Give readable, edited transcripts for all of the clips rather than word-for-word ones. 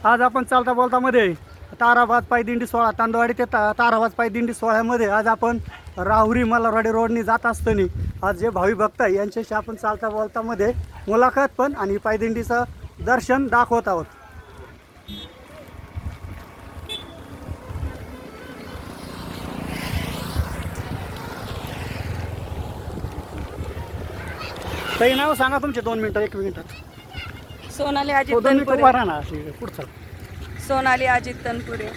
आज आपण चालता बोलता मध्ये ताराबाद पायदिंडी सोहळा तांदवाडी ते ताराबाद पायदिंडी सोहळ्यामध्ये आज आपण राहुरी मल्हारवाडी रोडनी जात असताना आज जे भावी भक्त आहे यांच्याशी आपण चालता बोलता मध्ये मुलाखत पण आणि पायदिंडीचं दर्शन दाखवत आहोत. काही नाव सांगा तुमचे 2 मिनिटं 1 मिनिटात. सोनाली अजित 2 मिनिटं तनपुरे. उभा राहा ना पुढचं. सोनाली अजित तनपुरे.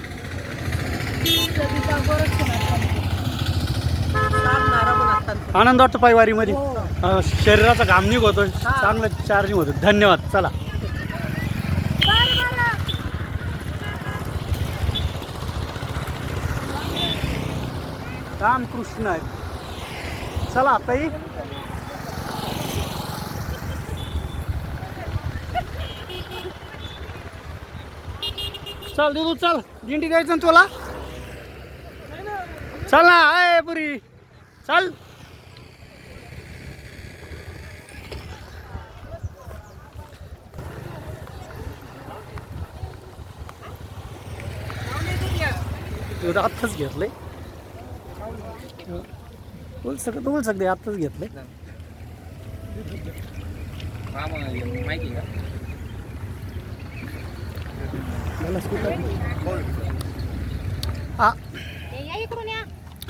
आनंद वाटतो पायवारीमध्ये. शरीराचा घाम निघतो, चांगलं चार्जिंग होतं. धन्यवाद. चला रामकृष्ण आहे. चला ताई चल दिदू चल, दिंडी द्यायचं ना तुला. चल ना अय पुरी चल. आत्ताच घेतलंय. बोल सकते आत्ताच घेतलंय.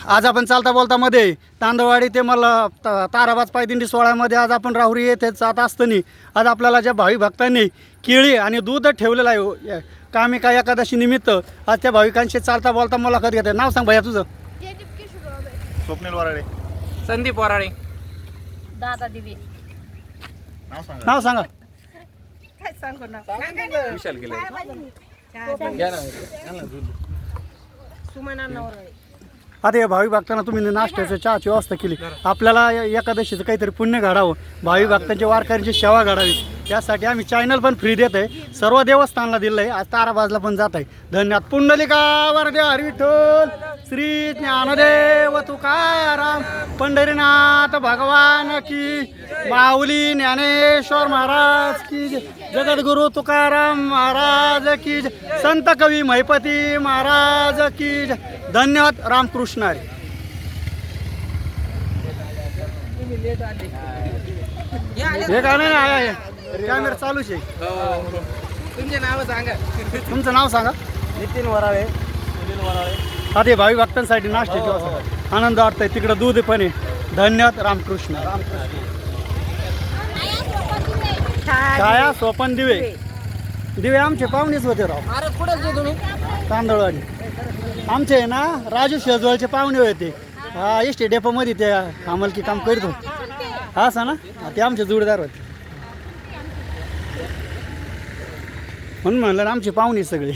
आज आपण चालता बोलता मध्ये तांदवाडी ते मला ताराबाद पायदिंडी सोहळ्यामध्ये आज आपण राहुरी येथे जात असताना आज आपल्याला ज्या भावी भक्तांनी केळी आणि दूध ठेवलेलं आहे कामिका एकादशी निमित्त आज त्या भाविकांशी चालता बोलता मुलाखत घेते. नाव सांग भैया तुझं. स्वप्नील वराडे. संदीप वराडे. दादा दिवे. नाव सांगा. काय सांगू ना. विशाल केले. सुमना नवरे. आता या भावी भक्तांना तुम्ही नाश्त्याच्या चहाची व्यवस्था केली. आपल्याला एकादशीचं काहीतरी पुण्य घडावं, भावी भक्तांच्या वारकऱ्यांची सेवा घडावी यासाठी आम्ही चॅनल पण फ्री देत आहे. सर्व देवस्थानला दिलं आहे. आज ताराबाजला पण जात आहे. धन्यवाद. पुंडलिका वरदे हरी विठ्ठल श्री ज्ञानदेव तुकाराम पंढरीनाथ भगवान की माऊली ज्ञानेश्वर महाराज की जगद्गुरु तुकाराम महाराज की संत कवी महिपती महाराज की धन्यवाद. रामकृष्ण हरी. हे का नाही कॅमेरा चालूच आहे. तुमचे नाव सांगा. तुमचं नाव सांगा. नितीन वराळे. सुनील वराळे. आता हे भावी भक्तांसाठी नाश्त्याची व्यवस्था. आनंद वाटतंय. तिकडं दूध पण आहे. धन्यवाद. रामकृष्ण. छाया सोपन दिवे. दिवे आमचे पाहुणेच होते राव. अरे पुढे जे तुम्ही तांदळवाडी आमचे आहे ना राजू शेजवळचे पाहुणे होते. हा एस टी डेपोमध्ये ते आम्हाला काम करीत होते. हा सा ना ते आमचे जोडीदार होते म्हणून म्हणलं ना आमचे पाहुणे सगळे.